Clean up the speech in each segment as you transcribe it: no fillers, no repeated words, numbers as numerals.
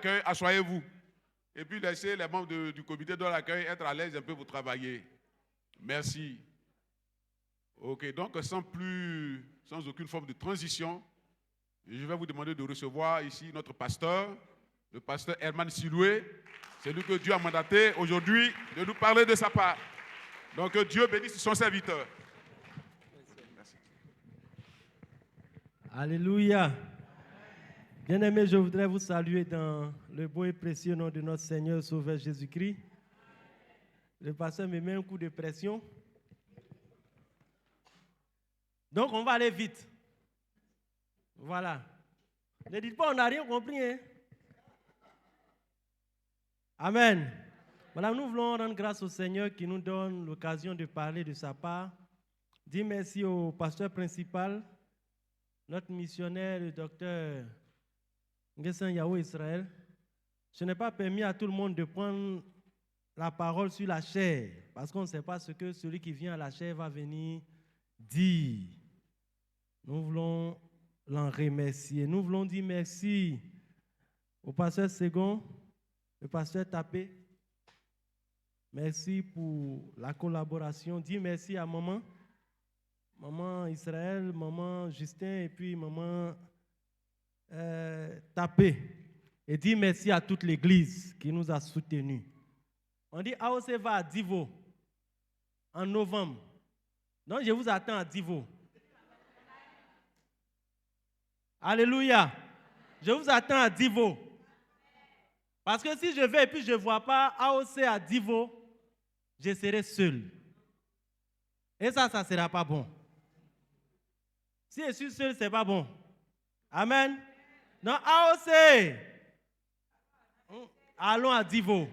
l'accueil, asseyez-vous. Et puis laissez les membres du comité de l'accueil être à l'aise un peu pour travailler. Merci. Ok, donc sans aucune forme de transition, je vais vous demander de recevoir ici notre pasteur, le pasteur Herman Siloué. C'est lui que Dieu a mandaté aujourd'hui de nous parler de sa part. Donc que Dieu bénisse son serviteur. Merci. Alléluia. Bien-aimés, je voudrais vous saluer dans le beau et précieux nom de notre Seigneur Sauveur Jésus-Christ. Le pasteur me met un coup de pression. Donc, on va aller vite. Voilà. Ne dites pas, on n'a rien compris. Hein? Amen. Voilà, nous voulons rendre grâce au Seigneur qui nous donne l'occasion de parler de sa part. Dis merci au pasteur principal, notre missionnaire, le docteur Nguessan Yahweh Israël. Je n'ai pas permis à tout le monde de prendre la parole sur la chair, parce qu'on ne sait pas ce que celui qui vient à la chair va venir dire. Nous voulons l'en remercier. Nous voulons dire merci au pasteur Ségon, le pasteur Tapé. Merci pour la collaboration. Dis merci à maman Israël, maman Justin et puis maman Tapé. Et dis merci à toute l'église qui nous a soutenus. On dit AOC va à Divo en novembre. Donc je vous attends à Divo. Alléluia. Je vous attends à Divo. Parce que si je vais et puis je ne vois pas AOC à Divo, je serai seul. Et ça ne sera pas bon. Si je suis seul, ce n'est pas bon. Amen. Non, AOC. Allons à Divo.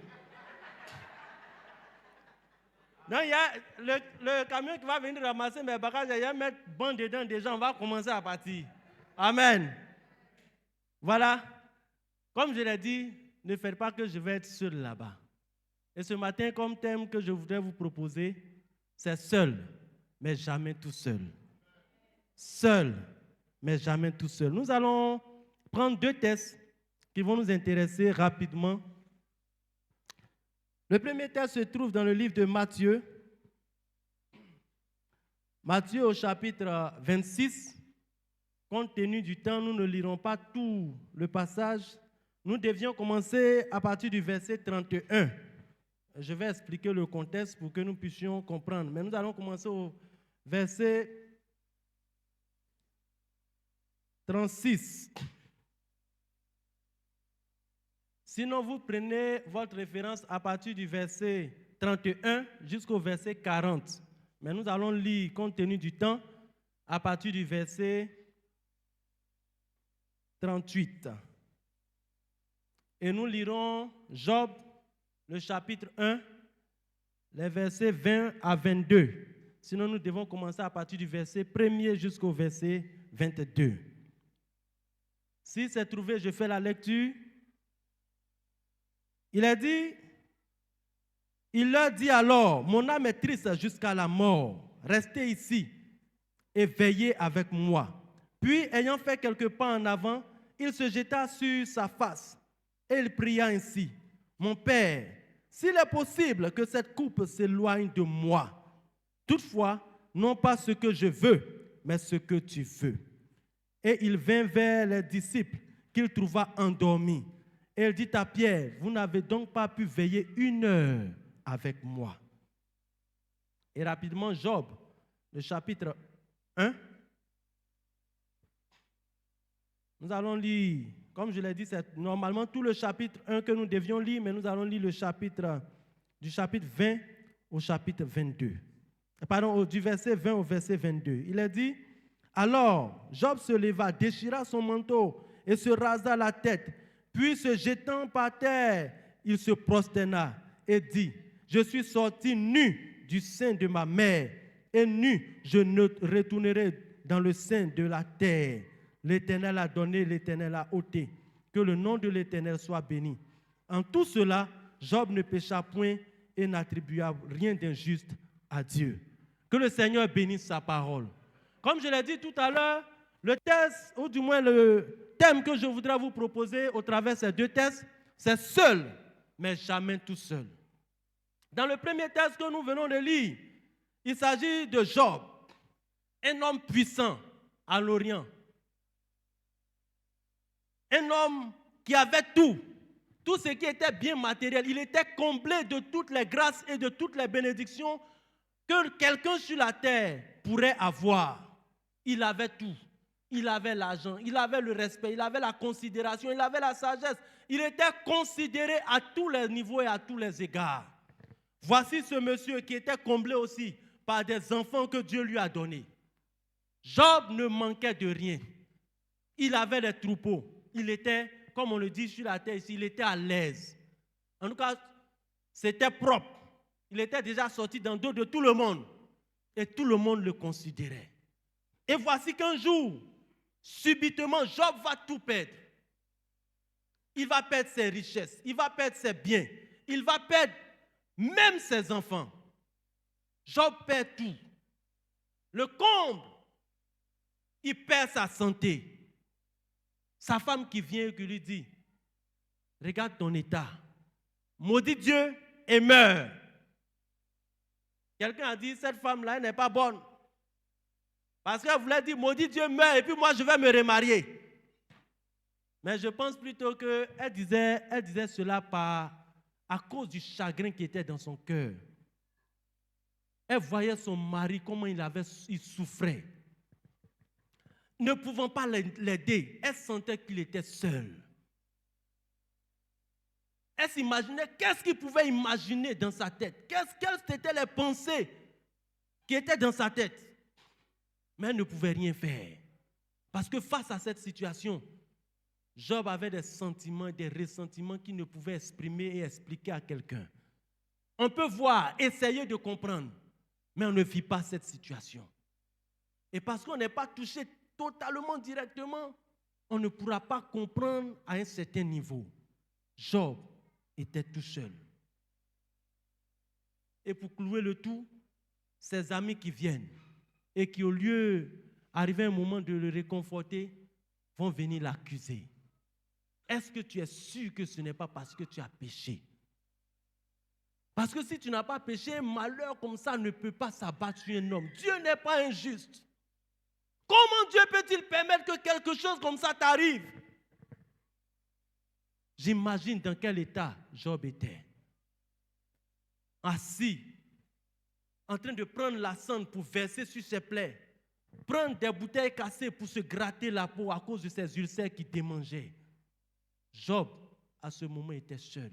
Non, il y a le camion qui va venir ramasser mes bagages, il y a mettre bon dedans déjà, on va commencer à partir. Amen. Voilà. Comme je l'ai dit, ne faites pas que je vais être seul là-bas. Et ce matin, comme thème que je voudrais vous proposer, c'est seul, mais jamais tout seul. Seul, mais jamais tout seul. Nous allons prendre 2 textes qui vont nous intéresser rapidement. Le premier texte se trouve dans le livre de Matthieu. Matthieu au chapitre 26. Compte tenu du temps, nous ne lirons pas tout le passage. Nous devions commencer à partir du verset 31. Je vais expliquer le contexte pour que nous puissions comprendre. Mais nous allons commencer au verset 36. Sinon, vous prenez votre référence à partir du verset 31 jusqu'au verset 40. Mais nous allons lire, compte tenu du temps, à partir du verset 38. Et nous lirons Job, le chapitre 1, les versets 20 à 22. Sinon, nous devons commencer à partir du verset 1er jusqu'au verset 22. Si c'est trouvé, je fais la lecture. Il a dit, il leur dit alors, mon âme est triste jusqu'à la mort. Restez ici et veillez avec moi. Puis, ayant fait quelques pas en avant, il se jeta sur sa face et il pria ainsi. Mon Père, s'il est possible que cette coupe s'éloigne de moi, toutefois, non pas ce que je veux, mais ce que tu veux. Et il vint vers les disciples qu'il trouva endormis. Et il dit à Pierre, vous n'avez donc pas pu veiller 1 heure avec moi. Et rapidement, Job, le chapitre 1. Nous allons lire, comme je l'ai dit, c'est normalement tout le chapitre 1 que nous devions lire, mais nous allons lire le chapitre, du chapitre 20 au chapitre 22. Pardon, du verset 20 au verset 22. Il a dit, alors Job se leva, déchira son manteau et se rasa la tête. Puis se jetant par terre, il se prosterna et dit, je suis sorti nu du sein de ma mère et nu je ne retournerai dans le sein de la terre. L'Éternel a donné, l'Éternel a ôté. Que le nom de l'Éternel soit béni. En tout cela, Job ne pécha point et n'attribua rien d'injuste à Dieu. Que le Seigneur bénisse sa parole. Comme je l'ai dit tout à l'heure, le texte, ou du moins le thème que je voudrais vous proposer au travers de ces 2 textes, c'est seul, mais jamais tout seul. Dans le premier texte que nous venons de lire, il s'agit de Job, un homme puissant à l'Orient. Un homme qui avait tout ce qui était bien matériel. Il était comblé de toutes les grâces et de toutes les bénédictions que quelqu'un sur la terre pourrait avoir. Il avait tout. Il avait l'argent, il avait le respect, il avait la considération, il avait la sagesse. Il était considéré à tous les niveaux et à tous les égards. Voici ce monsieur qui était comblé aussi par des enfants que Dieu lui a donnés. Job ne manquait de rien. Il avait des troupeaux. Il était, comme on le dit sur la terre ici, il était à l'aise. En tout cas, c'était propre. Il était déjà sorti dans le dos de tout le monde. Et tout le monde le considérait. Et voici qu'un jour, subitement, Job va tout perdre. Il va perdre ses richesses, il va perdre ses biens, il va perdre même ses enfants. Job perd tout. Le comble, il perd sa santé. Sa femme qui vient et qui lui dit, regarde ton état, maudit Dieu et meurs. Quelqu'un a dit, cette femme-là, elle n'est pas bonne. Parce qu'elle voulait dire, maudit Dieu meurt et puis moi je vais me remarier. Mais je pense plutôt qu'elle disait cela à cause du chagrin qui était dans son cœur. Elle voyait son mari, comment il souffrait. Ne pouvant pas l'aider, elle sentait qu'il était seul. Elle s'imaginait, qu'est-ce qu'il pouvait imaginer dans sa tête? Quelles étaient les pensées qui étaient dans sa tête? Mais elle ne pouvait rien faire. Parce que face à cette situation, Job avait des sentiments, des ressentiments qu'il ne pouvait exprimer et expliquer à quelqu'un. On peut voir, essayer de comprendre, mais on ne vit pas cette situation. Et parce qu'on n'est pas touché totalement directement, on ne pourra pas comprendre à un certain niveau. Job était tout seul. Et pour clouer le tout, ses amis qui viennent et qui, au lieu d'arriver un moment de le réconforter, vont venir l'accuser. Est-ce que tu es sûr que ce n'est pas parce que tu as péché? Parce que si tu n'as pas péché, un malheur comme ça ne peut pas s'abattre sur un homme. Dieu n'est pas injuste. Comment Dieu peut-il permettre que quelque chose comme ça t'arrive? J'imagine dans quel état Job était. Assis, en train de prendre la cendre pour verser sur ses plaies, prendre des bouteilles cassées pour se gratter la peau à cause de ses ulcères qui démangeaient. Job, à ce moment, était seul.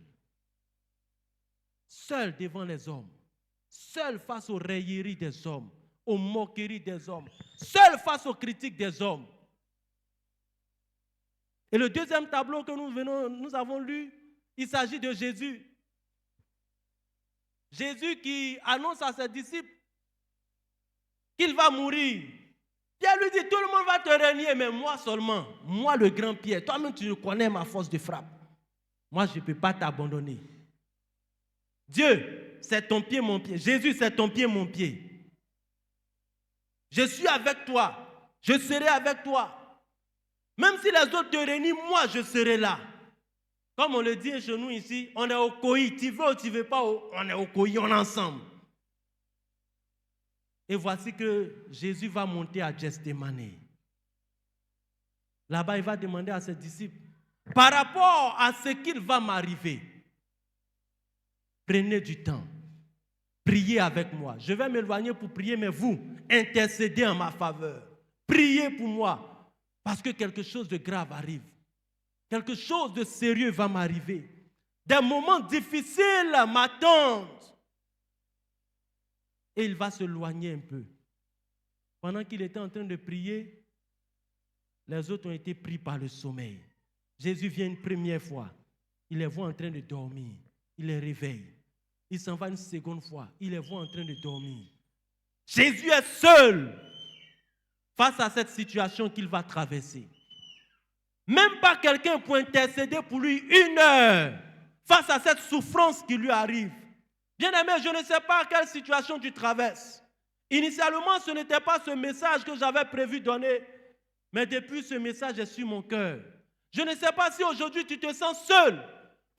Seul devant les hommes. Seul face aux railleries des hommes, aux moqueries des hommes. Seul face aux critiques des hommes. Et le deuxième tableau que nous avons lu, il s'agit de Jésus. Jésus qui annonce à ses disciples qu'il va mourir. Pierre lui dit, tout le monde va te renier, mais moi seulement, moi le grand Pierre, toi-même tu connais ma force de frappe. Moi je ne peux pas t'abandonner. Dieu, c'est ton pied, mon pied. Jésus, c'est ton pied, mon pied. Je suis avec toi. Je serai avec toi. Même si les autres te renient, moi je serai là. Comme on le dit chez nous ici, on est au COI. Tu veux ou tu ne veux pas, on est au COI, on est ensemble. Et voici que Jésus va monter à Gethsémani. Là-bas, il va demander à ses disciples, par rapport à ce qu'il va m'arriver, prenez du temps, priez avec moi. Je vais m'éloigner pour prier, mais vous, intercédez en ma faveur. Priez pour moi, parce que quelque chose de grave arrive. Quelque chose de sérieux va m'arriver. Des moments difficiles m'attendent. Et il va s'éloigner un peu. Pendant qu'il était en train de prier, les autres ont été pris par le sommeil. Jésus vient une première fois. Il les voit en train de dormir. Il les réveille. Il s'en va une seconde fois. Il les voit en train de dormir. Jésus est seul face à cette situation qu'il va traverser. Même pas quelqu'un pour intercéder pour lui 1 heure face à cette souffrance qui lui arrive. Bien-aimé, je ne sais pas quelle situation tu traverses. Initialement, ce n'était pas ce message que j'avais prévu donner, mais depuis ce message est sur mon cœur. Je ne sais pas si aujourd'hui tu te sens seul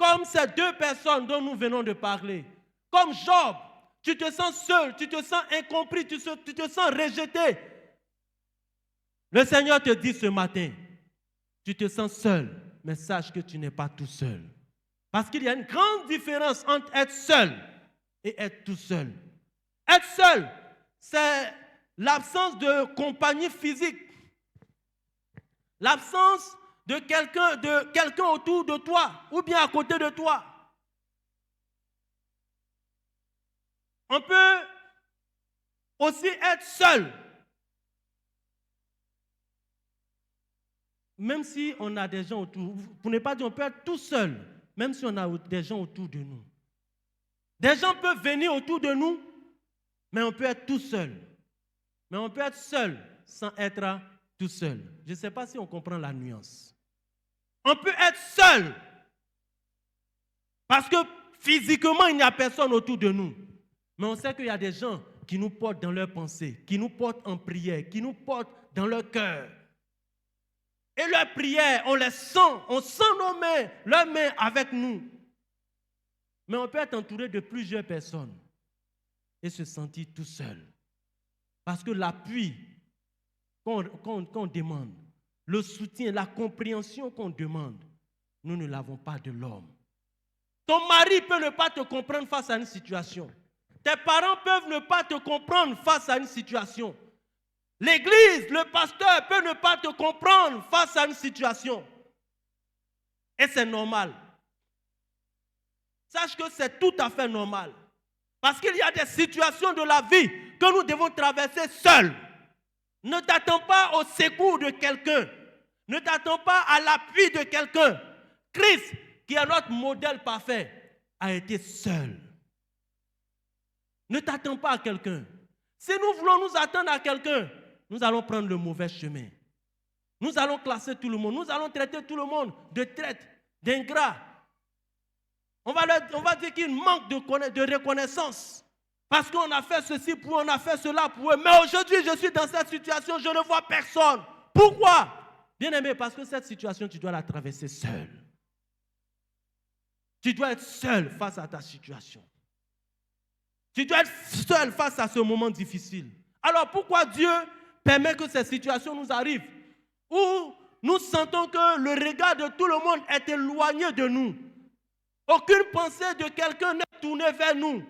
comme ces deux personnes dont nous venons de parler, comme Job, tu te sens seul, tu te sens incompris, tu te sens rejeté. Le Seigneur te dit ce matin, tu te sens seul, mais sache que tu n'es pas tout seul. Parce qu'il y a une grande différence entre être seul et être tout seul. Être seul, c'est l'absence de compagnie physique, l'absence de quelqu'un autour de toi ou bien à côté de toi. On peut aussi être seul, même si on a des gens autour. Pour ne pas dire on peut être tout seul, même si on a des gens autour de nous. Des gens peuvent venir autour de nous, mais on peut être tout seul. Mais on peut être seul sans être tout seul. Je ne sais pas si on comprend la nuance. On peut être seul parce que physiquement, il n'y a personne autour de nous. Mais on sait qu'il y a des gens qui nous portent dans leurs pensées, qui nous portent en prière, qui nous portent dans leur cœur. Et leurs prières, on les sent, on sent leurs mains avec nous. Mais on peut être entouré de plusieurs personnes et se sentir tout seul. Parce que l'appui qu'on demande, le soutien, la compréhension qu'on demande, nous ne l'avons pas de l'homme. Ton mari peut ne pas te comprendre face à une situation. Tes parents peuvent ne pas te comprendre face à une situation. L'église, le pasteur peut ne pas te comprendre face à une situation. Et c'est normal. Sache que c'est tout à fait normal. Parce qu'il y a des situations de la vie que nous devons traverser seuls. Ne t'attends pas au secours de quelqu'un. Ne t'attends pas à l'appui de quelqu'un. Christ, qui est notre modèle parfait, a été seul. Ne t'attends pas à quelqu'un. Si nous voulons nous attendre à quelqu'un, nous allons prendre le mauvais chemin. Nous allons classer tout le monde. Nous allons traiter tout le monde de traître, d'ingrat. On va dire qu'il manque de reconnaissance. Parce qu'on a fait ceci pour eux, on a fait cela pour eux. Mais aujourd'hui, je suis dans cette situation, je ne vois personne. Pourquoi? Bien-aimé, parce que cette situation, tu dois la traverser seul. Tu dois être seul face à ta situation. Tu dois être seul face à ce moment difficile. Alors pourquoi Dieu permet que ces situations nous arrivent où nous sentons que le regard de tout le monde est éloigné de nous? Aucune pensée de quelqu'un n'est tournée vers nous.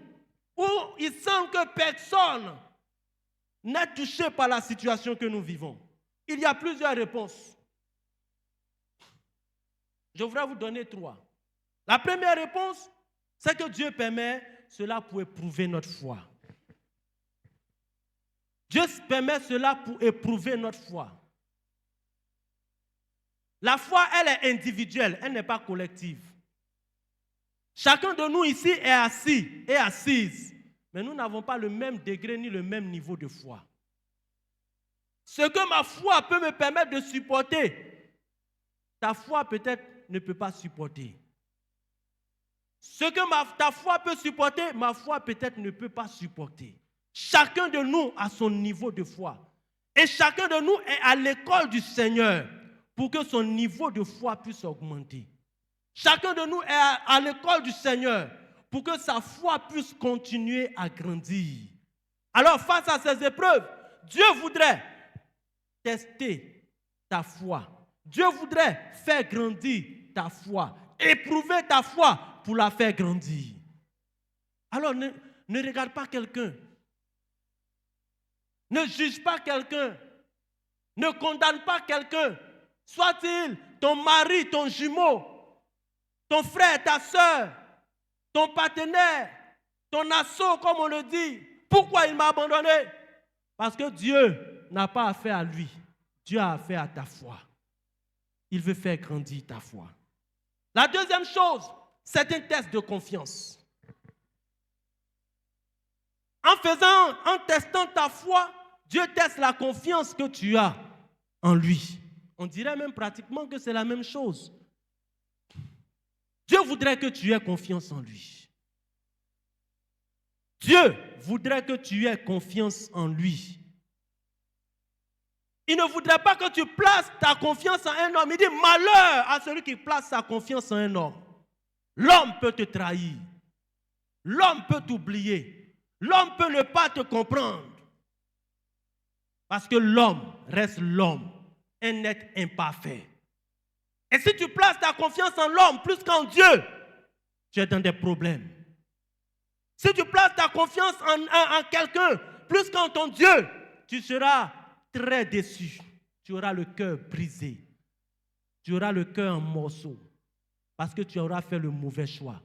Où il semble que personne n'est touché par la situation que nous vivons. Il y a plusieurs réponses. Je voudrais vous donner 3. La première réponse, c'est que Dieu permet cela pour éprouver notre foi. Dieu permet cela pour éprouver notre foi. La foi, elle est individuelle, elle n'est pas collective. Chacun de nous ici est assis et assise, mais nous n'avons pas le même degré ni le même niveau de foi. Ce que ma foi peut me permettre de supporter, ta foi peut-être ne peut pas supporter. Ce que ta foi peut supporter, ma foi peut-être ne peut pas supporter. Chacun de nous a son niveau de foi. Et chacun de nous est à l'école du Seigneur pour que son niveau de foi puisse augmenter. Chacun de nous est à l'école du Seigneur pour que sa foi puisse continuer à grandir. Alors, face à ces épreuves, Dieu voudrait tester ta foi. Dieu voudrait faire grandir ta foi, éprouver ta foi pour la faire grandir. Alors, ne regarde pas quelqu'un. Ne juge pas quelqu'un. Ne condamne pas quelqu'un. Soit-il ton mari, ton jumeau, ton frère, ta soeur, ton partenaire, ton assaut, comme on le dit. Pourquoi il m'a abandonné? Parce que Dieu n'a pas affaire à lui. Dieu a affaire à ta foi. Il veut faire grandir ta foi. La deuxième chose, c'est un test de confiance. En testant ta foi, Dieu teste la confiance que tu as en lui. On dirait même pratiquement que c'est la même chose. Dieu voudrait que tu aies confiance en lui. Dieu voudrait que tu aies confiance en lui. Il ne voudrait pas que tu places ta confiance en un homme. Il dit malheur à celui qui place sa confiance en un homme. L'homme peut te trahir. L'homme peut t'oublier. L'homme peut ne pas te comprendre. Parce que l'homme reste l'homme, un être imparfait. Et si tu places ta confiance en l'homme plus qu'en Dieu, tu es dans des problèmes. Si tu places ta confiance en quelqu'un plus qu'en ton Dieu, tu seras très déçu. Tu auras le cœur brisé. Tu auras le cœur en morceaux. Parce que tu auras fait le mauvais choix.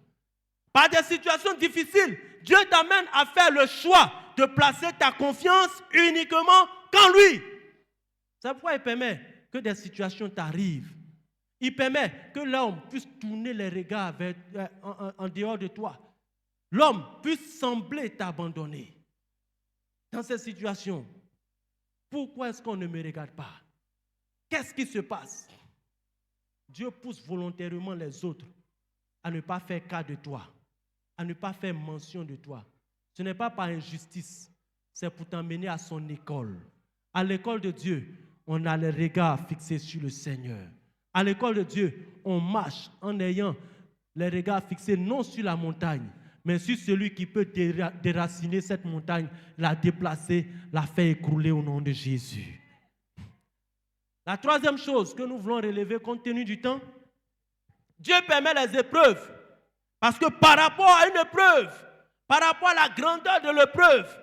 Par des situations difficiles, Dieu t'amène à faire le choix de placer ta confiance uniquement qu'en lui. C'est pourquoi il permet que des situations t'arrivent. Il permet que l'homme puisse tourner les regards en dehors de toi. L'homme puisse sembler t'abandonner. Dans cette situation, pourquoi est-ce qu'on ne me regarde pas? Qu'est-ce qui se passe? Dieu pousse volontairement les autres à ne pas faire cas de toi, à ne pas faire mention de toi. Ce n'est pas par injustice, c'est pour t'emmener à son école. À l'école de Dieu, on a les regards fixés sur le Seigneur. À l'école de Dieu, on marche en ayant les regards fixés non sur la montagne, mais sur celui qui peut déraciner cette montagne, la déplacer, la faire écrouler au nom de Jésus. La troisième chose que nous voulons relever compte tenu du temps, Dieu permet les épreuves. Parce que par rapport à une épreuve, par rapport à la grandeur de l'épreuve,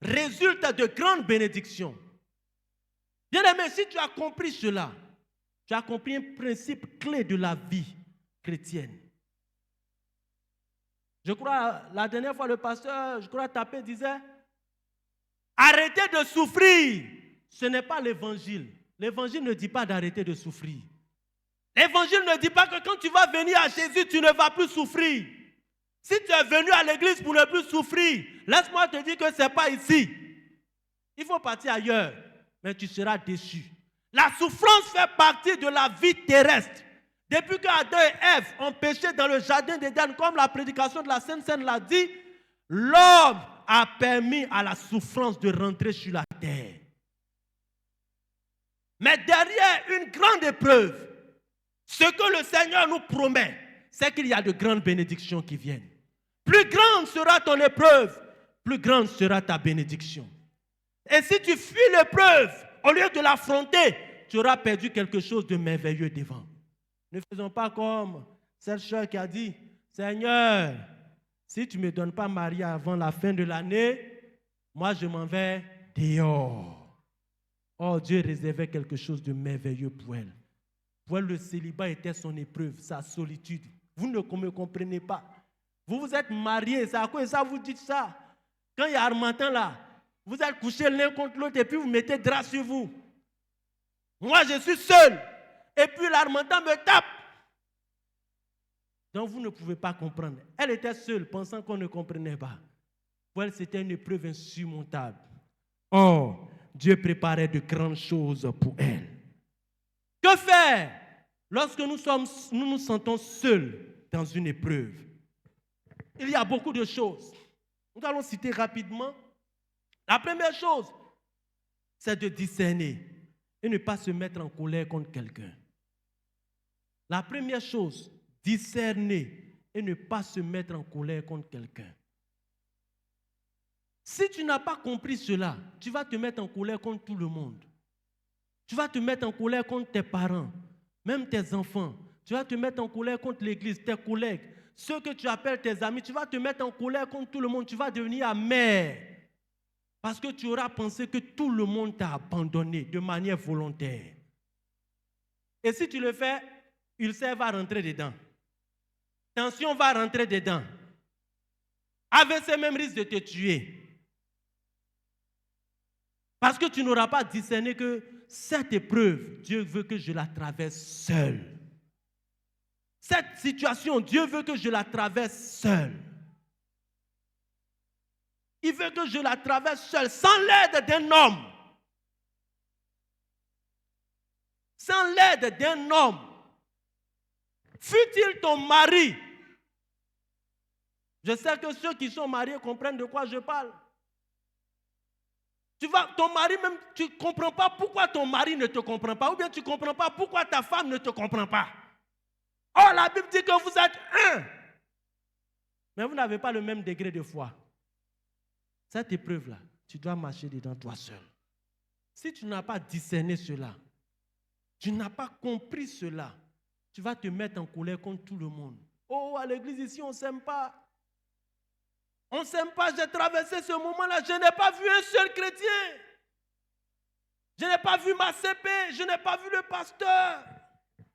résulte de grandes bénédictions. Bien-aimé, si tu as compris cela, tu as compris un principe clé de la vie chrétienne. Je crois, la dernière fois, le pasteur, Tapé disait, arrêtez de souffrir. Ce n'est pas l'évangile. L'évangile ne dit pas d'arrêter de souffrir. L'évangile ne dit pas que quand tu vas venir à Jésus, tu ne vas plus souffrir. Si tu es venu à l'église pour ne plus souffrir, laisse-moi te dire que ce n'est pas ici. Il faut partir ailleurs, mais tu seras déçu. La souffrance fait partie de la vie terrestre. Depuis qu'Adam et Ève ont péché dans le jardin d'Éden, comme la prédication de la Sainte Seine l'a dit, l'homme a permis à la souffrance de rentrer sur la terre. Mais derrière une grande épreuve, ce que le Seigneur nous promet, c'est qu'il y a de grandes bénédictions qui viennent. Plus grande sera ton épreuve, plus grande sera ta bénédiction. Et si tu fuis l'épreuve, au lieu de l'affronter, tu auras perdu quelque chose de merveilleux devant. Ne faisons pas comme cette sœur qui a dit, Seigneur, si tu ne me donnes pas marié avant la fin de l'année, moi je m'en vais dehors. Oh, Dieu réservait quelque chose de merveilleux pour elle. Pour elle, le célibat était son épreuve, sa solitude. Vous ne me comprenez pas. Vous vous êtes mariés, c'est à quoi ça vous dites ça? Quand il y a Armantin là, vous êtes couchés l'un contre l'autre et puis vous mettez drap sur vous. Moi, je suis seul. Et puis l'Armantin me tape. Donc vous ne pouvez pas comprendre. Elle était seule, pensant qu'on ne comprenait pas. Pour elle, c'était une épreuve insurmontable. Or, Dieu préparait de grandes choses pour elle. Que faire lorsque nous nous sentons seuls dans une épreuve? Il y a beaucoup de choses. Nous allons citer rapidement. La première chose, c'est de discerner et ne pas se mettre en colère contre quelqu'un. La première chose, discerner et ne pas se mettre en colère contre quelqu'un. Si tu n'as pas compris cela, tu vas te mettre en colère contre tout le monde. Tu vas te mettre en colère contre tes parents, même tes enfants. Tu vas te mettre en colère contre l'église, tes collègues, ceux que tu appelles tes amis. Tu vas te mettre en colère contre tout le monde. Tu vas devenir amer. Parce que tu auras pensé que tout le monde t'a abandonné de manière volontaire. Et si tu le fais, ulcère va rentrer dedans. Tension va rentrer dedans. AVC même risque de te tuer. Parce que tu n'auras pas discerné que cette épreuve, Dieu veut que je la traverse seul. Cette situation, Dieu veut que je la traverse seul. Il veut que je la traverse seul, sans l'aide d'un homme. Sans l'aide d'un homme. Fût-il ton mari. Je sais que ceux qui sont mariés comprennent de quoi je parle. Ton mari même, tu ne comprends pas pourquoi ton mari ne te comprend pas, ou bien tu ne comprends pas pourquoi ta femme ne te comprend pas. Oh, la Bible dit que vous êtes un. Mais vous n'avez pas le même degré de foi. Cette épreuve-là, tu dois marcher dedans toi seul. Si tu n'as pas discerné cela, tu n'as pas compris cela, tu vas te mettre en colère contre tout le monde. Oh, à l'église ici, on ne s'aime pas. On ne s'aime pas. J'ai traversé ce moment-là. Je n'ai pas vu un seul chrétien. Je n'ai pas vu ma CP. Je n'ai pas vu le pasteur.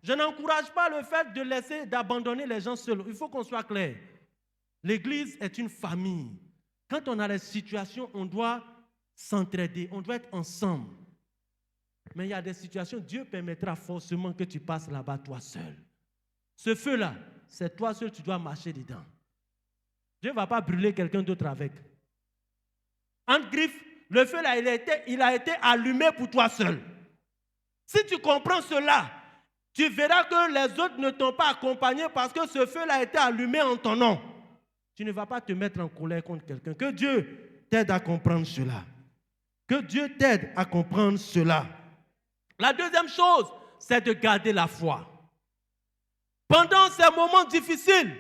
Je n'encourage pas le fait de laisser, d'abandonner les gens seuls. Il faut qu'on soit clair. L'église est une famille. Quand on a des situations, on doit s'entraider. On doit être ensemble. Mais il y a des situations, Dieu permettra forcément que tu passes là-bas toi seul. Ce feu-là, c'est toi seul, tu dois marcher dedans. Dieu ne va pas brûler quelqu'un d'autre avec. En griffe, le feu-là, il a été allumé pour toi seul. Si tu comprends cela, tu verras que les autres ne t'ont pas accompagné parce que ce feu-là a été allumé en ton nom. Tu ne vas pas te mettre en colère contre quelqu'un. Que Dieu t'aide à comprendre cela. Que Dieu t'aide à comprendre cela. La deuxième chose, c'est de garder la foi. Pendant ces moments difficiles,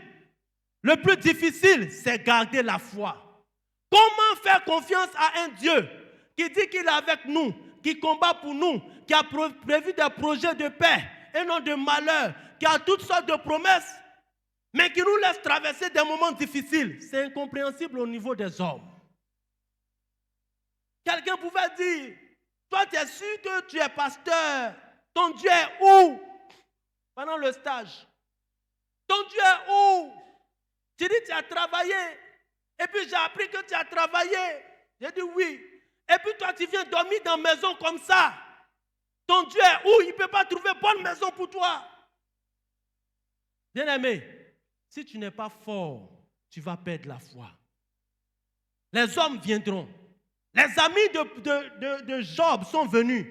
le plus difficile, c'est garder la foi. Comment faire confiance à un Dieu qui dit qu'il est avec nous, qui combat pour nous, qui a prévu des projets de paix et non de malheur, qui a toutes sortes de promesses, mais qui nous laisse traverser des moments difficiles? C'est incompréhensible au niveau des hommes. Quelqu'un pouvait dire, toi tu es sûr que tu es pasteur, ton Dieu est où? Pendant le stage. Ton Dieu est où? Tu dis tu as travaillé. Et puis j'ai appris que tu as travaillé. J'ai dit oui. Et puis toi tu viens dormir dans une maison comme ça. Ton Dieu est où? Il ne peut pas trouver bonne maison pour toi. Bien-aimé, si tu n'es pas fort, tu vas perdre la foi. Les hommes viendront. Les amis de Job sont venus.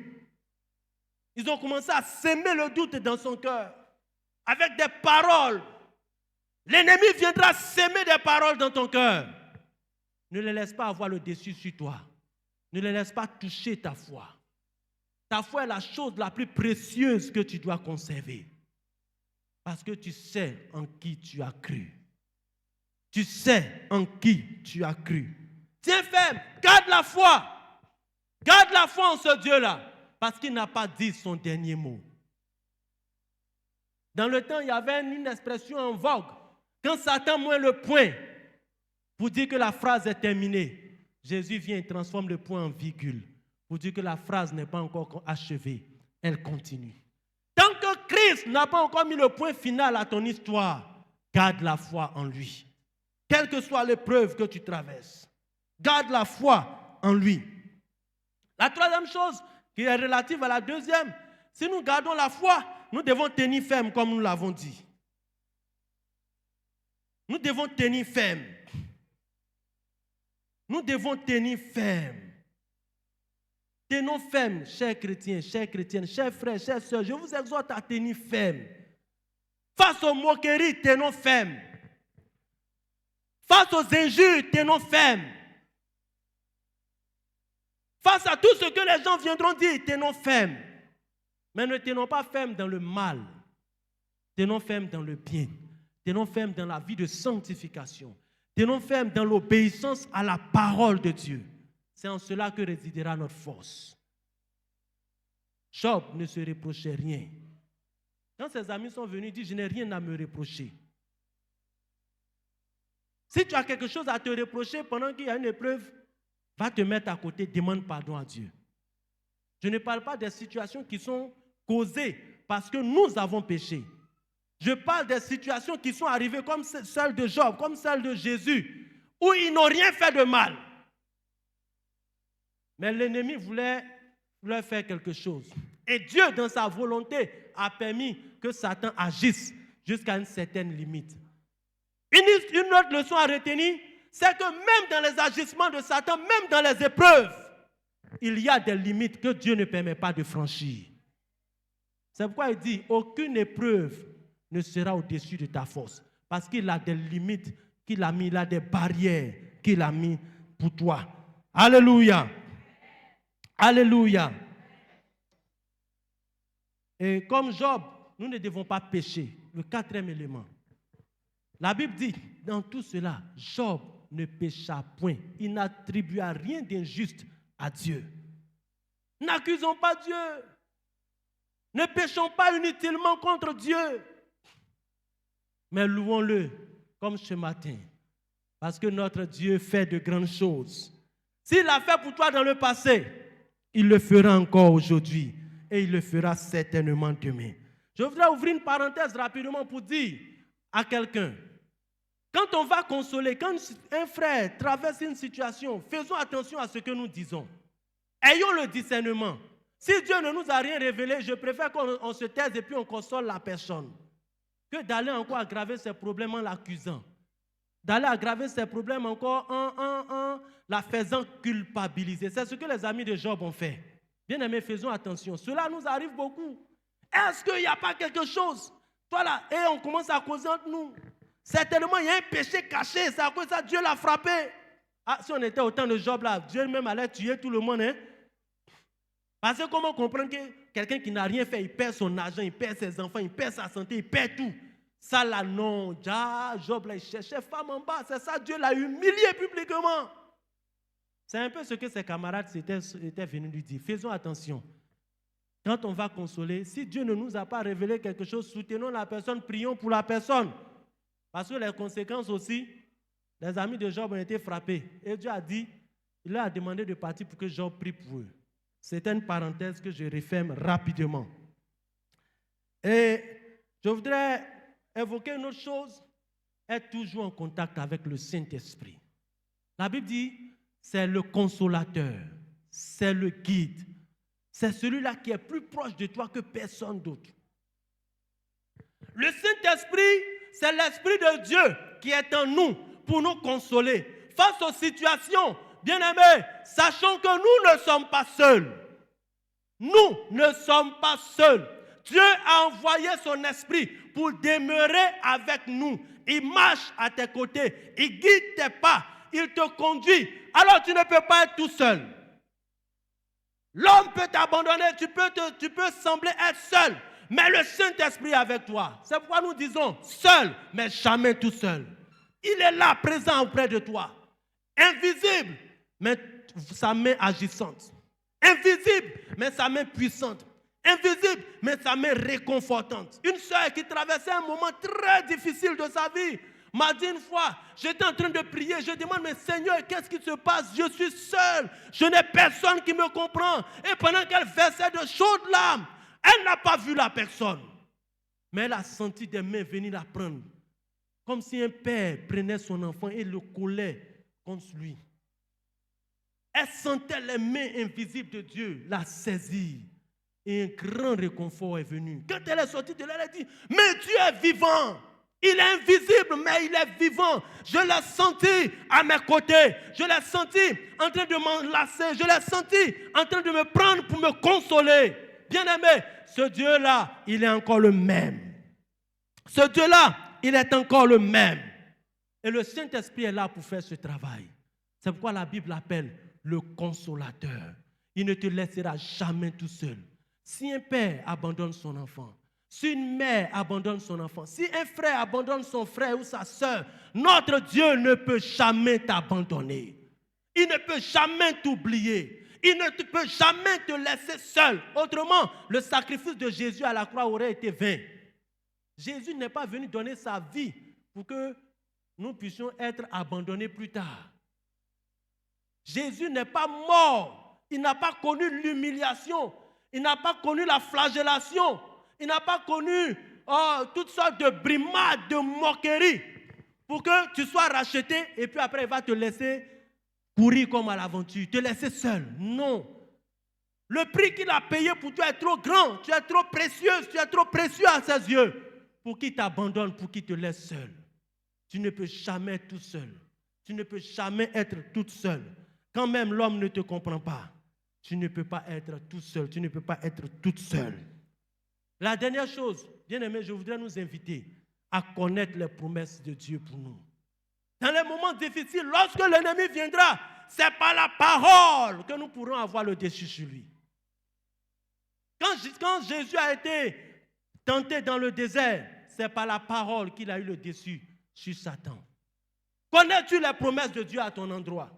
Ils ont commencé à s'aimer le doute dans son cœur. Avec des paroles. L'ennemi viendra s'aimer des paroles dans ton cœur. Ne les laisse pas avoir le dessus sur toi. Ne les laisse pas toucher ta foi. Ta foi est la chose la plus précieuse que tu dois conserver. Parce que tu sais en qui tu as cru. Tu sais en qui tu as cru. Tiens ferme, garde la foi. Garde la foi en ce Dieu-là. Parce qu'il n'a pas dit son dernier mot. Dans le temps, il y avait une expression en vogue. Quand Satan met le point pour dire que la phrase est terminée, Jésus vient et transforme le point en virgule pour dire que la phrase n'est pas encore achevée. Elle continue. Tant que Christ n'a pas encore mis le point final à ton histoire, garde la foi en lui. Quelle que soit l'épreuve que tu traverses, garde la foi en lui. La troisième chose qui est relative à la deuxième, si nous gardons la foi, nous devons tenir ferme comme nous l'avons dit. Nous devons tenir ferme. Nous devons tenir ferme. Tenons ferme, chers chrétiens, chères chrétiennes, chers frères, chères sœurs. Je vous exhorte à tenir ferme. Face aux moqueries, tenons ferme. Face aux injures, tenons ferme. Face à tout ce que les gens viendront dire, tenons ferme. Mais ne tenons pas ferme dans le mal. Tenons ferme dans le bien. Tenons ferme dans la vie de sanctification. Tenons ferme dans l'obéissance à la parole de Dieu. C'est en cela que résidera notre force. Job ne se reprochait rien. Quand ses amis sont venus, il dit, je n'ai rien à me reprocher. Si tu as quelque chose à te reprocher pendant qu'il y a une épreuve, va te mettre à côté, demande pardon à Dieu. Je ne parle pas des situations qui sont causées parce que nous avons péché. Je parle des situations qui sont arrivées comme celle de Job, comme celle de Jésus, où ils n'ont rien fait de mal. Mais l'ennemi voulait leur faire quelque chose. Et Dieu, dans sa volonté, a permis que Satan agisse jusqu'à une certaine limite. Une autre leçon à retenir, c'est que même dans les agissements de Satan, même dans les épreuves, il y a des limites que Dieu ne permet pas de franchir. C'est pourquoi il dit, aucune épreuve ne sera au-dessus de ta force. Parce qu'il a des limites qu'il a mis, il a des barrières qu'il a mis pour toi. Alléluia. Alléluia. Et comme Job, nous ne devons pas pécher. le quatrième élément. La Bible dit, dans tout cela, Job ne pécha point. Il n'attribua rien d'injuste à Dieu. N'accusons pas Dieu. Ne péchons pas inutilement contre Dieu. Mais louons-le comme ce matin. Parce que notre Dieu fait de grandes choses. S'il l'a fait pour toi dans le passé, il le fera encore aujourd'hui. Et il le fera certainement demain. Je voudrais ouvrir une parenthèse rapidement pour dire à quelqu'un, quand on va consoler, quand un frère traverse une situation, faisons attention à ce que nous disons. Ayons le discernement. Si Dieu ne nous a rien révélé, je préfère qu'on se taise et puis on console la personne que d'aller encore aggraver ses problèmes en l'accusant. D'aller aggraver ses problèmes encore en la faisant culpabiliser. C'est ce que les amis de Job ont fait. Bien-aimés, faisons attention. Cela nous arrive beaucoup. Est-ce qu'il n'y a pas quelque chose? Toi là, et on commence à causer entre nous. Certainement, il y a un péché caché. C'est à cause de ça Dieu l'a frappé. Ah, si on était au temps de Job là, Dieu même allait tuer tout le monde. Hein? Parce que comment comprendre que quelqu'un qui n'a rien fait, il perd son argent, il perd ses enfants, il perd sa santé, il perd tout. Ça là, non. Job là, il cherchait femme en bas. C'est ça, Dieu l'a humilié publiquement. C'est un peu ce que ses camarades étaient venus lui dire. Faisons attention. Quand on va consoler, si Dieu ne nous a pas révélé quelque chose, soutenons la personne, prions pour la personne. Parce que les conséquences aussi, les amis de Job ont été frappés. Et Dieu a dit, il leur a demandé de partir pour que Job prie pour eux. C'est une parenthèse que je referme rapidement. Et je voudrais évoquer une autre chose, être toujours en contact avec le Saint-Esprit. La Bible dit, c'est le consolateur, c'est le guide, c'est celui-là qui est plus proche de toi que personne d'autre. Le Saint-Esprit, c'est l'Esprit de Dieu qui est en nous pour nous consoler. Face aux situations, bien-aimés, sachons que nous ne sommes pas seuls. Nous ne sommes pas seuls. Dieu a envoyé son esprit pour demeurer avec nous. Il marche à tes côtés. Il guide tes pas. Il te conduit. Alors tu ne peux pas être tout seul. L'homme peut t'abandonner. Tu peux sembler être seul. Mais le Saint-Esprit est avec toi. C'est pourquoi nous disons seul, mais jamais tout seul. Il est là, présent auprès de toi. Invisible, mais sa main agissante. Invisible, mais sa main puissante. Invisible, mais sa main réconfortante. Une sœur qui traversait un moment très difficile de sa vie m'a dit une fois, j'étais en train de prier, je demande, mais Seigneur, qu'est-ce qui se passe? Je suis seul, je n'ai personne qui me comprend. Et pendant qu'elle versait de chaudes larmes, elle n'a pas vu la personne. Mais elle a senti des mains venir la prendre. Comme si un père prenait son enfant et le collait contre lui. Elle sentait les mains invisibles de Dieu la saisir. Et un grand réconfort est venu. Quand elle est sortie de là, elle a dit, mais Dieu est vivant. Il est invisible, mais il est vivant. Je l'ai senti à mes côtés. Je l'ai senti en train de m'enlacer. Je l'ai senti en train de me prendre pour me consoler. Bien-aimé, ce Dieu-là, il est encore le même. Ce Dieu-là, il est encore le même. Et le Saint-Esprit est là pour faire ce travail. C'est pourquoi la Bible l'appelle le consolateur. Il ne te laissera jamais tout seul. Si un père abandonne son enfant, si une mère abandonne son enfant, si un frère abandonne son frère ou sa soeur, notre Dieu ne peut jamais t'abandonner. Il ne peut jamais t'oublier. Il ne peut jamais te laisser seul. Autrement, le sacrifice de Jésus à la croix aurait été vain. Jésus n'est pas venu donner sa vie pour que nous puissions être abandonnés plus tard. Jésus n'est pas mort. Il n'a pas connu l'humiliation. Il n'a pas connu la flagellation. Il n'a pas connu toutes sortes de brimades, de moqueries pour que tu sois racheté et puis après il va te laisser courir comme à l'aventure, te laisser seul. Non. Le prix qu'il a payé pour toi est trop grand. Tu es trop précieuse, tu es trop précieux à ses yeux pour qu'il t'abandonne, pour qu'il te laisse seul. Tu ne peux jamais être tout seul. Tu ne peux jamais être toute seule. Quand même l'homme ne te comprend pas, tu ne peux pas être tout seul. Tu ne peux pas être toute seule. La dernière chose, bien aimé, je voudrais nous inviter à connaître les promesses de Dieu pour nous. Dans les moments difficiles, lorsque l'ennemi viendra, c'est par la parole que nous pourrons avoir le dessus sur lui. Quand Jésus a été tenté dans le désert, c'est par la parole qu'il a eu le dessus sur Satan. Connais-tu les promesses de Dieu à ton endroit?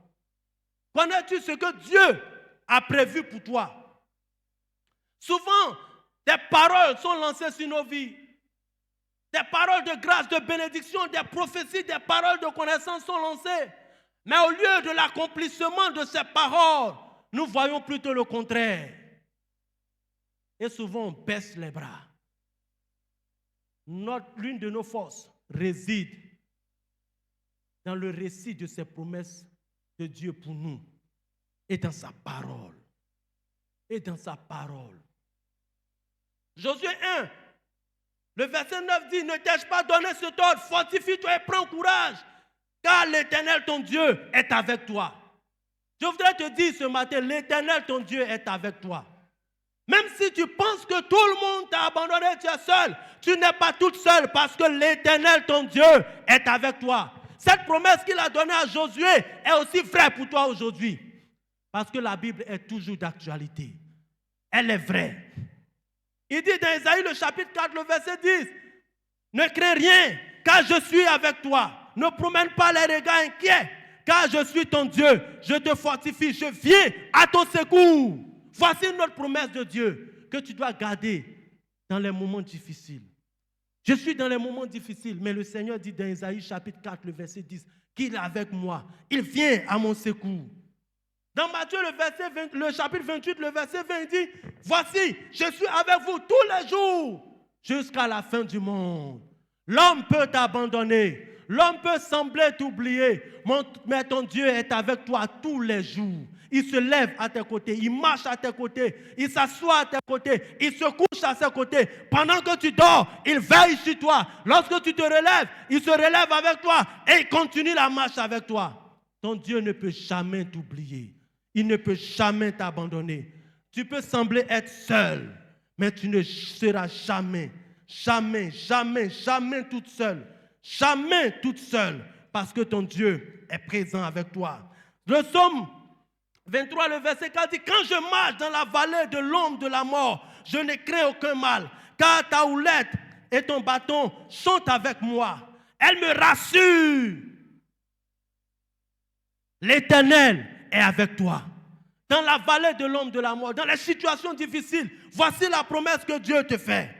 Connais-tu ce que Dieu a prévu pour toi? Souvent, des paroles sont lancées sur nos vies. Des paroles de grâce, de bénédiction, des prophéties, des paroles de connaissance sont lancées. Mais au lieu de l'accomplissement de ces paroles, nous voyons plutôt le contraire. Et souvent, on baisse les bras. L'une de nos forces réside dans le récit de ces promesses de Dieu pour nous et dans sa parole. Et dans sa parole. Josué 1, le verset 9 dit, ne t'ai-je pas donné cet ordre, fortifie-toi et prends courage, car l'Éternel ton Dieu est avec toi. Je voudrais te dire ce matin, l'Éternel ton Dieu est avec toi. Même si tu penses que tout le monde t'a abandonné, tu es seul, tu n'es pas toute seule parce que l'Éternel ton Dieu est avec toi. Cette promesse qu'il a donnée à Josué est aussi vraie pour toi aujourd'hui. Parce que la Bible est toujours d'actualité. Elle est vraie. Il dit dans Ésaïe le chapitre 4, le verset 10, ne crains rien, car je suis avec toi. Ne promène pas les regards inquiets, car je suis ton Dieu. Je te fortifie, je viens à ton secours. Voici notre promesse de Dieu que tu dois garder dans les moments difficiles. Je suis dans les moments difficiles, mais le Seigneur dit dans Ésaïe chapitre 4, le verset 10, qu'il est avec moi. Il vient à mon secours. Dans Matthieu, le chapitre 28, le verset 20, il dit, voici, je suis avec vous tous les jours jusqu'à la fin du monde. L'homme peut t'abandonner, l'homme peut sembler t'oublier, mais ton Dieu est avec toi tous les jours. Il se lève à tes côtés, il marche à tes côtés, il s'assoit à tes côtés, il se couche à ses côtés. Pendant que tu dors, il veille sur toi. Lorsque tu te relèves, il se relève avec toi et il continue la marche avec toi. Ton Dieu ne peut jamais t'oublier. Il ne peut jamais t'abandonner. Tu peux sembler être seul, mais tu ne seras jamais toute seule. Jamais toute seule, parce que ton Dieu est présent avec toi. Le psaume 23, le verset 4 dit, quand je marche dans la vallée de l'ombre de la mort, je ne crains aucun mal, car ta houlette et ton bâton sont avec moi. Elle me rassure. L'Éternel est avec toi. Dans la vallée de l'ombre de la mort, dans les situations difficiles, voici la promesse que Dieu te fait.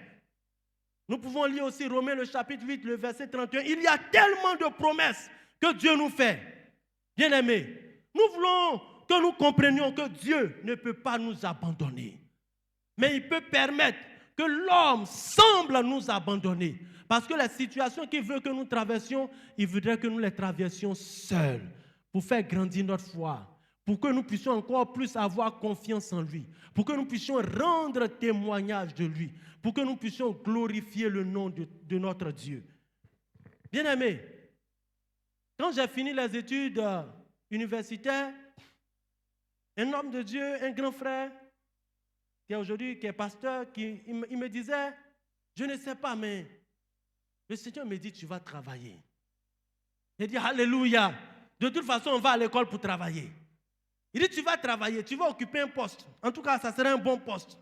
Nous pouvons lire aussi Romains le chapitre 8, le verset 31. Il y a tellement de promesses que Dieu nous fait. Bien-aimés, nous voulons que nous comprenions que Dieu ne peut pas nous abandonner. Mais il peut permettre que l'homme semble nous abandonner. Parce que les situations qu'il veut que nous traversions, il voudrait que nous les traversions seuls pour faire grandir notre foi. Pour que nous puissions encore plus avoir confiance en lui, pour que nous puissions rendre témoignage de lui, pour que nous puissions glorifier le nom de notre Dieu. Bien-aimés, quand j'ai fini les études universitaires, un homme de Dieu, un grand frère, qui est pasteur, il me disait, je ne sais pas, mais le Seigneur me dit, tu vas travailler. J'ai dit, alléluia, de toute façon, on va à l'école pour travailler. Il dit, tu vas travailler, tu vas occuper un poste. En tout cas, ça serait un bon poste.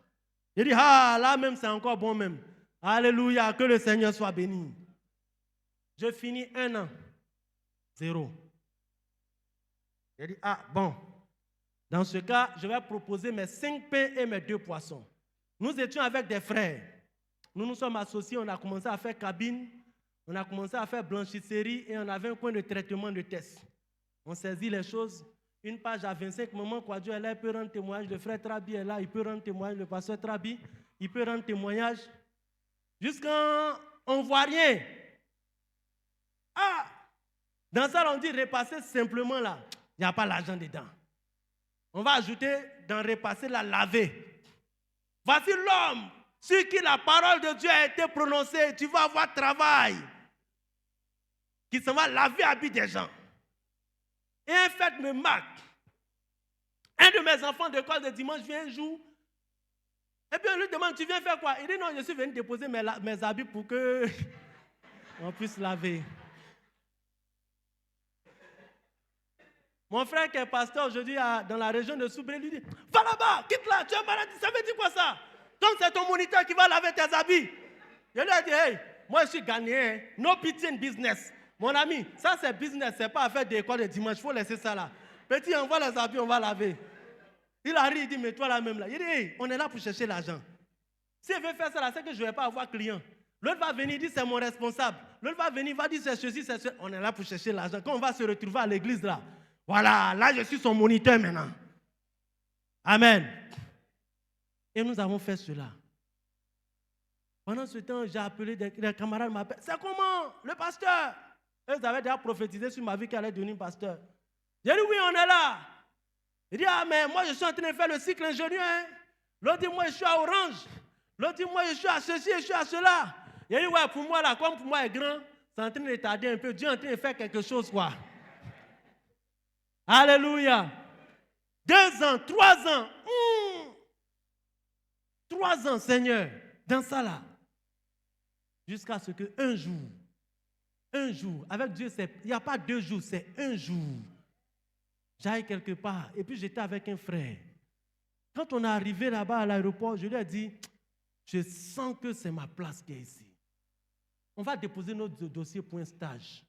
Il dit, là même, c'est encore bon même. Alléluia, que le Seigneur soit béni. Je finis 1 an, 0. Il dit, bon. Dans ce cas, je vais proposer mes 5 pains et mes 2 poissons. Nous étions avec des frères. Nous nous sommes associés, on a commencé à faire cabine, on a commencé à faire blanchisserie et on avait un coin de traitement de tests. On saisit les choses. Une page à 25, maman Kwadjo est là, il peut rendre témoignage, le frère Trabi est là, il peut rendre témoignage, le pasteur Trabi, il peut rendre témoignage. Jusqu'à on ne voit rien. Dans ça, on dit repasser simplement là, il n'y a pas l'argent dedans. On va ajouter dans repasser la laver. Voici l'homme sur qui la parole de Dieu a été prononcée, tu vas avoir travail, qui s'en va laver habits des gens. Et un fait me marque. Un de mes enfants d'école de dimanche vient un jour. Et puis on lui demande, tu viens faire quoi? Il dit, non, je suis venu déposer mes habits pour que on puisse laver. Mon frère qui est pasteur aujourd'hui dans la région de Soubré lui dit, va là-bas, quitte là, tu es malade. Ça veut dire quoi ça? Donc c'est ton moniteur qui va laver tes habits. Je lui ai dit, hey, moi je suis ghanéen. No pity in business. Mon ami, ça c'est business, c'est pas affaire d'école de dimanche, il faut laisser ça là. Petit, on va les habits, on va laver. Il arrive, il dit, mais toi là même là. Il dit, hey, on est là pour chercher l'argent. S'il veut faire ça là, c'est que je ne vais pas avoir client. L'autre va venir, dire, c'est mon responsable. L'autre va venir, va dire, c'est ceci, c'est ceci. On est là pour chercher l'argent. Quand on va se retrouver à l'église là, voilà, là je suis son moniteur maintenant. Amen. Et nous avons fait cela. Pendant ce temps, j'ai appelé des camarades, m'appellent. C'est comment le pasteur? Ils avaient déjà prophétisé sur ma vie qu'elle allait devenir pasteur. J'ai dit, oui, on est là. Il dit, ah, mais moi, je suis en train de faire le cycle ingénieur. Hein. L'autre dit, moi, je suis à Orange. L'autre dit, moi, je suis à ceci, je suis à cela. Il dit, ouais, pour moi, là, comme pour moi est grand, c'est en train de tarder un peu. Dieu est en train de faire quelque chose, quoi. Alléluia. 2 ans, 3 ans. 3 ans, Seigneur, dans ça, là. Jusqu'à ce qu'un jour, avec Dieu, il n'y a pas 2 jours, c'est un jour. J'aille quelque part, et puis j'étais avec un frère. Quand on est arrivé là-bas à l'aéroport, je lui ai dit, je sens que c'est ma place qui est ici. On va déposer notre dossier pour un stage.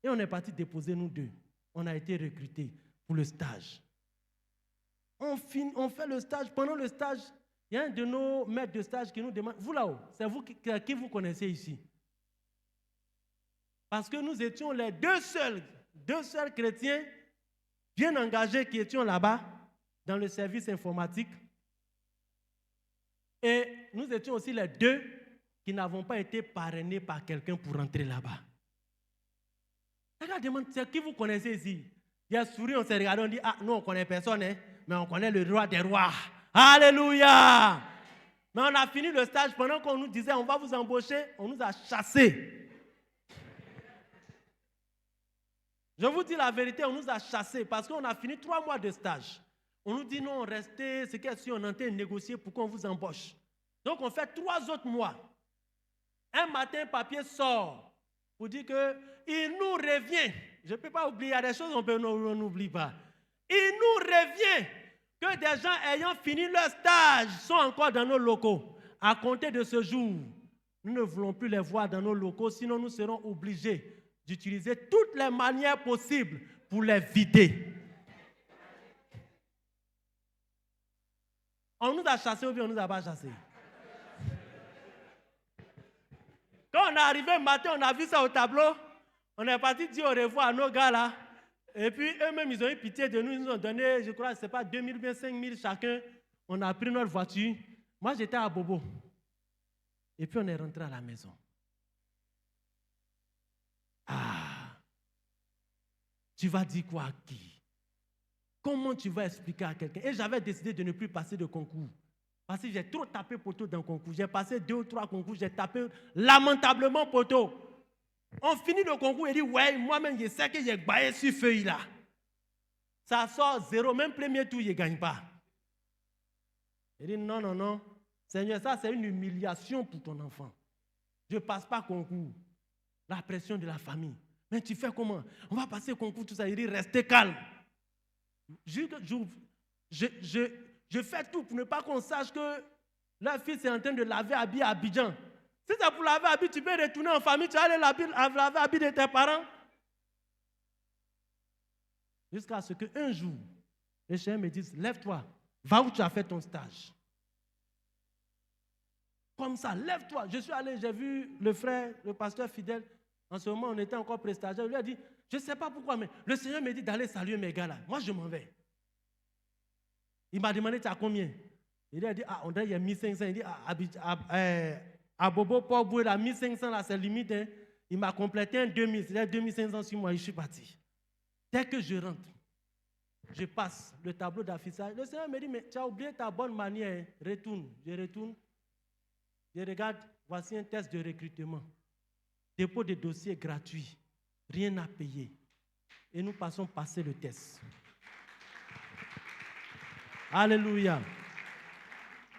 Et on est parti déposer nous 2. On a été recrutés pour le stage. On fait le stage. Pendant le stage, il y a un de nos maîtres de stage qui nous demande, vous là-haut, c'est vous qui vous connaissez ici? Parce que nous étions les deux seuls chrétiens bien engagés qui étions là-bas dans le service informatique. Et nous étions aussi les 2 qui n'avons pas été parrainés par quelqu'un pour rentrer là-bas. Le gars demande, c'est qui vous connaissez ici? Il a souri, on s'est regardé, on dit, ah, nous on ne connaît personne, hein, mais on connaît le roi des rois. Alléluia! Mais on a fini le stage, pendant qu'on nous disait, on va vous embaucher, on nous a chassés. Je vous dis la vérité, on nous a chassés parce qu'on a fini 3 mois de stage. On nous dit non, restez, c'est que si on est en train de négocier pour qu'on vous embauche. Donc on fait 3 autres mois. Un matin, un papier sort pour dire qu'il nous revient. Je ne peux pas oublier, il y a des choses qu'on n'oublie pas. Il nous revient que des gens ayant fini leur stage sont encore dans nos locaux. À compter de ce jour, nous ne voulons plus les voir dans nos locaux, sinon nous serons obligés d'utiliser toutes les manières possibles pour les vider. On nous a chassés ou bien on ne nous a pas chassés? Quand on est arrivé le matin, on a vu ça au tableau. On est parti dire au revoir à nos gars là. Et puis eux-mêmes, ils ont eu pitié de nous. Ils nous ont donné, je crois, c'est pas 2000 ou bien 5000 chacun. On a pris notre voiture. Moi, j'étais à Bobo. Et puis on est rentré à la maison. Ah, tu vas dire quoi à qui? Comment tu vas expliquer à quelqu'un? Et j'avais décidé de ne plus passer de concours. Parce que j'ai trop tapé poteau dans le concours. J'ai passé 2 ou 3 concours, j'ai tapé lamentablement poteau. On finit le concours et dit, ouais, moi-même, je sais que j'ai baillé sur feuille là. Ça sort 0, même premier tour, il ne gagne pas. Il dit, non, non, non. Seigneur, ça, c'est une humiliation pour ton enfant. Je ne passe pas concours. La pression de la famille. Mais tu fais comment? On va passer concours, tout ça. Il dit, restez calme. Je fais tout pour ne pas qu'on sache que leur fils est en train de laver habits à Abidjan. Si c'est pour laver habits, tu peux retourner en famille, tu vas aller laver habits de tes parents. Jusqu'à ce qu'un jour, les chiens me disent, lève-toi, va où tu as fait ton stage. Comme ça, lève-toi. Je suis allé, j'ai vu le frère, le pasteur fidèle. En ce moment, on était encore prestataire. Il lui a dit, je ne sais pas pourquoi, mais le Seigneur me dit d'aller saluer mes gars là. Moi, je m'en vais. Il m'a demandé, tu as combien? Il a dit, ah, on dirait qu'il y a 1500. Il dit, à Bobo, Port Boué, là, 1500, là, c'est limite. Hein. Il m'a complété un 2000. C'est-à-dire 2500 sur moi, je suis parti. Dès que je rentre, je passe le tableau d'affichage. Le Seigneur me dit, mais tu as oublié ta bonne manière. Hein. Retourne. Je retourne. Je regarde, voici un test de recrutement. Dépôt de dossier gratuit. Rien à payer. Et nous passons passer le test. Alléluia.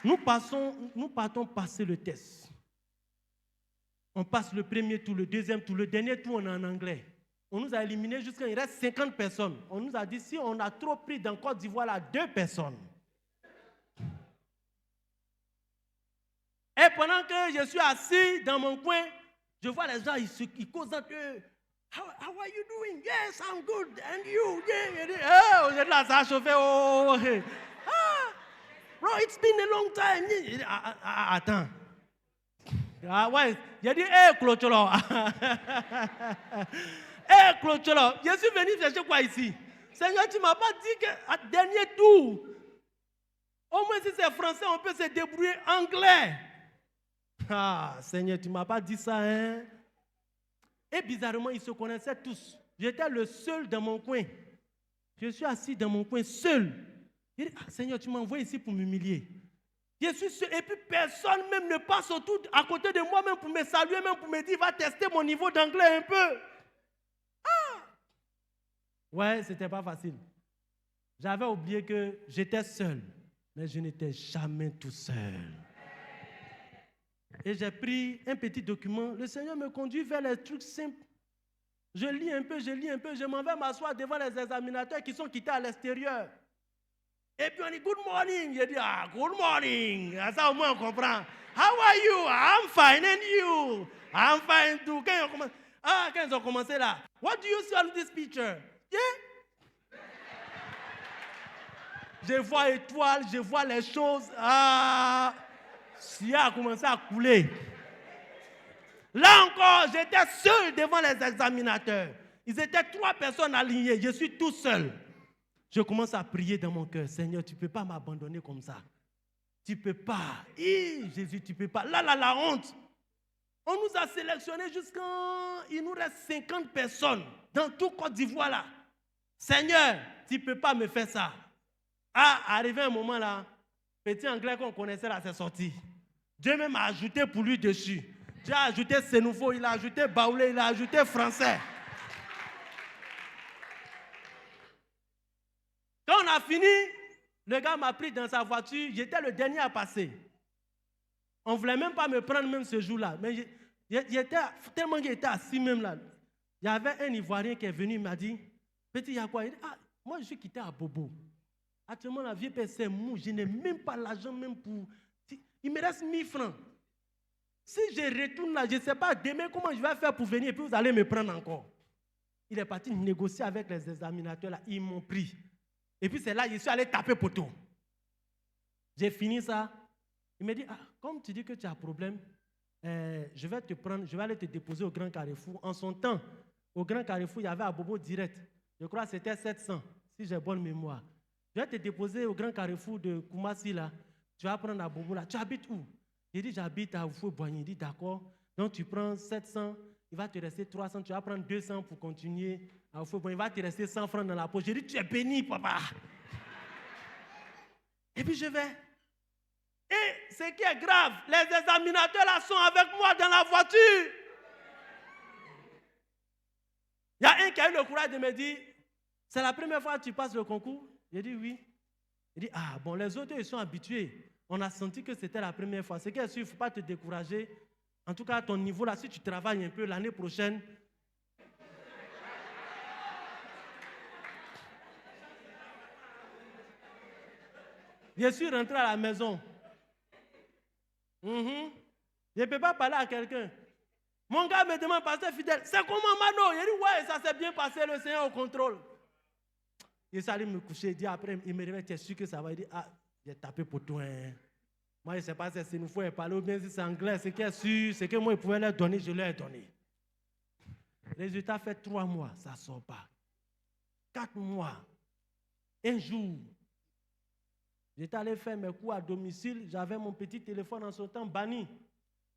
Nous partons passer le test. On passe le premier tour, le deuxième tour, le dernier tour, on est en anglais. On nous a éliminés jusqu'à il reste 50 personnes. On nous a dit, si on a trop pris dans Côte d'Ivoire, là, 2 personnes. Et pendant que je suis assis dans mon coin, Je vois les gens, ils causent entre eux. How are you doing? Yes, I'm good. And you? Yeah. Oh, vous êtes là, ça a chauffé. Oh, hey. Ah, bro, it's been a long time. Attends. Ah ouais, j'ai dit, Clotolo. Clotolo, je suis venu chercher quoi ici? Seigneur, tu ne m'as pas dit qu'à dernier tour, au moins si c'est français, on peut se débrouiller anglais. Ah, Seigneur, tu ne m'as pas dit ça, hein? Et bizarrement, ils se connaissaient tous. J'étais le seul dans mon coin. Je suis assis dans mon coin seul. J'ai dit, Seigneur, tu m'as envoyé ici pour m'humilier. Je suis seul. Et puis personne même ne passe autour à côté de moi, même pour me saluer, même pour me dire, va tester mon niveau d'anglais un peu. Ah! Ouais, c'était pas facile. J'avais oublié que j'étais seul, mais je n'étais jamais tout seul. Et j'ai pris un petit document. Le Seigneur me conduit vers les trucs simples. Je lis un peu, je m'en vais m'asseoir devant les examinateurs qui sont quittés à l'extérieur. Et puis on dit good morning. Je dis good morning. Ça au moins on comprend. How are you? I'm fine and you? I'm fine too. Quand ils ont commencé là. What do you see on this picture? Yeah? Je vois étoiles, je vois les choses. Sia a commencé à couler. Là encore, j'étais seul devant les examinateurs. Ils étaient 3 personnes alignées. Je suis tout seul. Je commence à prier dans mon cœur. Seigneur, tu ne peux pas m'abandonner comme ça. Tu ne peux pas. Jésus, tu ne peux pas. Là, la honte. On nous a sélectionnés jusqu'à... Il nous reste 50 personnes dans tout Côte d'Ivoire là. Seigneur, tu ne peux pas me faire ça. Arrivé un moment là, petit anglais qu'on connaissait là, c'est sorti. Dieu même a ajouté pour lui dessus. Dieu a ajouté Sénoufo, il a ajouté Baoulé, il a ajouté français. Quand on a fini, le gars m'a pris dans sa voiture, j'étais le dernier à passer. On ne voulait même pas me prendre même ce jour-là. Mais tellement qu'il était assis même là. Il y avait un Ivoirien qui est venu, il m'a dit, petit, il y a quoi? Il dit, moi je suis quitté à Bobo. Actuellement, la vie c'est mou, je n'ai même pas l'argent même pour... Il me reste 1000 francs. Si je retourne là, je ne sais pas demain comment je vais faire pour venir et puis vous allez me prendre encore. Il est parti négocier avec les examinateurs là, ils m'ont pris. Et puis c'est là, je suis allé taper poteau. J'ai fini ça. Il me dit, comme tu dis que tu as un problème, je vais te prendre, je vais aller te déposer au Grand Carrefour. En son temps, au Grand Carrefour, il y avait un bobo direct. Je crois que c'était 700, si j'ai bonne mémoire. Je vais te déposer au Grand Carrefour de Koumassi là. Tu vas prendre un bobo là. Tu habites où? J'ai dit, j'habite à Oufou-Boigny. Il dit, d'accord. Donc tu prends 700, il va te rester 300, tu vas prendre 200 pour continuer à Oufou-Boigny. Il va te rester 100 francs dans la poche. J'ai dit, tu es béni, papa. Et puis je vais. Et ce qui est grave, les examinateurs là sont avec moi dans la voiture. Il y a un qui a eu le courage de me dire, c'est la première fois que tu passes le concours? J'ai dit oui. Il dit, bon, les autres, ils sont habitués. On a senti que c'était la première fois. C'est qu'il ne faut pas te décourager. En tout cas, à ton niveau là, si tu travailles un peu l'année prochaine. Je suis rentré à la maison. Je ne peux pas parler à quelqu'un. Mon gars me demande, pasteur fidèle, c'est comment Mano? Il dit, ouais, ça s'est bien passé, le Seigneur au contrôle. Il s'est allé me coucher, il dit après, il me réveille, tu es sûr que ça va? Il dit, j'ai tapé pour toi. Hein. Moi, je ne sais pas si c'est nous faut parler ou bien si c'est anglais, c'est qui est sûr, c'est que moi, il pouvait leur donner, je leur ai donné. Résultat, fait 3 mois, ça ne sort pas. 4 mois, un jour, j'étais allé faire mes cours à domicile, j'avais mon petit téléphone en ce temps, banni.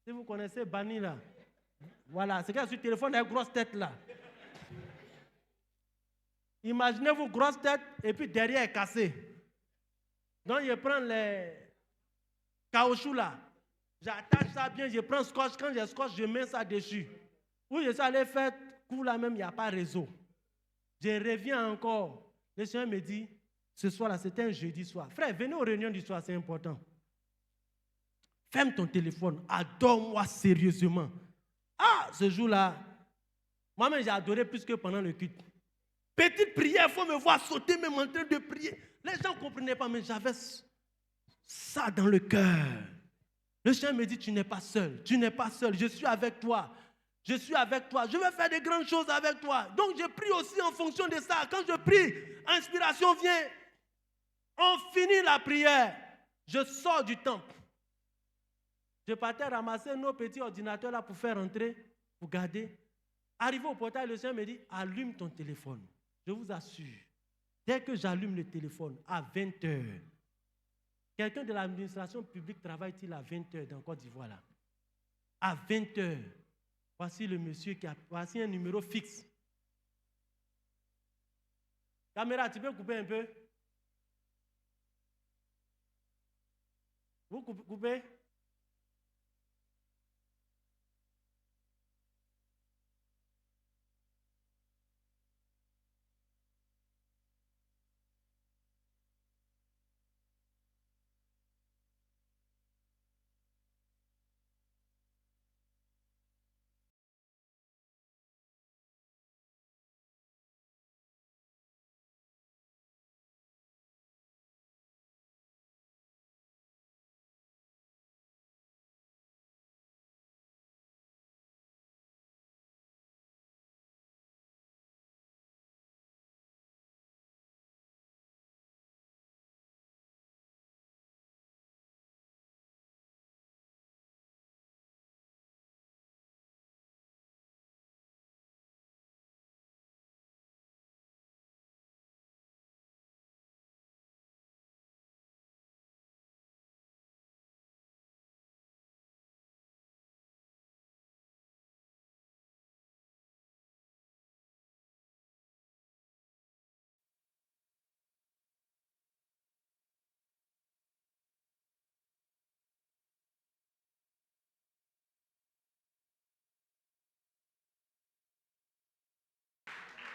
Si vous connaissez banni là, voilà, c'est que sur le téléphone, il y a une grosse tête là. Imaginez-vous, grosse tête, et puis derrière est cassé. Donc, je prends les caoutchoucs là, j'attache ça bien, je prends scotch, quand j'ai scotch, je mets ça dessus. Où je suis allé faire cours là même, il n'y a pas réseau. Je reviens encore. Le Seigneur me dit, ce soir là, c'était un jeudi soir. Frère, venez aux réunions du soir, c'est important. Ferme ton téléphone, adore-moi sérieusement. Ce jour-là, moi-même j'ai adoré plus que pendant le culte. Petite prière, il faut me voir sauter, même en train de prier. Les gens ne comprenaient pas, mais j'avais ça dans le cœur. Le Seigneur me dit, tu n'es pas seul, je suis avec toi. je suis avec toi, je vais faire de grandes choses avec toi. Donc je prie aussi en fonction de ça. Quand je prie, inspiration vient. On finit la prière. Je sors du temple. Je partais ramasser nos petits ordinateurs là pour faire entrer, pour garder. Arrivé au portail, le Seigneur me dit, allume ton téléphone. Je vous assure, dès que j'allume le téléphone, à 20h, quelqu'un de l'administration publique travaille-t-il à 20h dans Côte d'Ivoire là? À 20h, voici le monsieur voici un numéro fixe. Caméra, tu peux couper un peu? Vous coupez?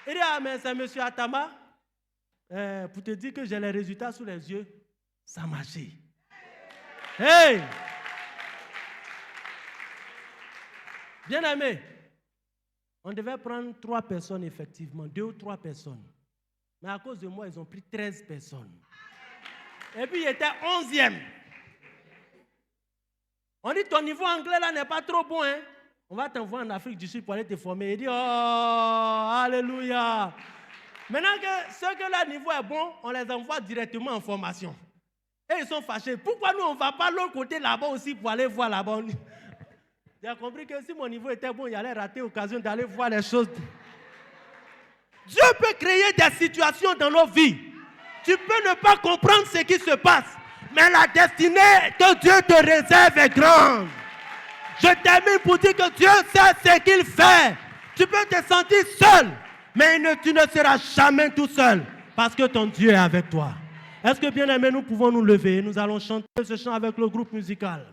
Il dit, ah, mais c'est M. Atama, pour te dire que j'ai les résultats sous les yeux, ça marchait. Hey! Bien aimé, on devait prendre 3 personnes effectivement, 2 ou 3 personnes. Mais à cause de moi, ils ont pris 13 personnes. Et puis, il était 11e. On dit, ton niveau anglais là n'est pas trop bon, hein? On va t'envoyer en Afrique du Sud pour aller te former. Il dit, oh, alléluia. Maintenant que ceux que leur niveau est bon, on les envoie directement en formation. Et ils sont fâchés. Pourquoi nous, on ne va pas de l'autre côté là-bas aussi pour aller voir là-bas? J'ai compris que si mon niveau était bon, il allait rater l'occasion d'aller voir les choses. Dieu peut créer des situations dans nos vies. Tu peux ne pas comprendre ce qui se passe, mais la destinée que Dieu te réserve est grande. Je termine pour dire que Dieu sait ce qu'il fait. Tu peux te sentir seul, mais tu ne seras jamais tout seul parce que ton Dieu est avec toi. Est-ce que bien aimé, nous pouvons nous lever? Nous allons chanter ce chant avec le groupe musical.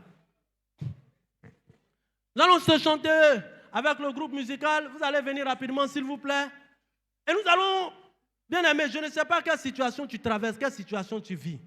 Nous allons se chanter avec le groupe musical. Vous allez venir rapidement, s'il vous plaît. Et nous allons, bien aimé, je ne sais pas quelle situation tu traverses, quelle situation tu vis.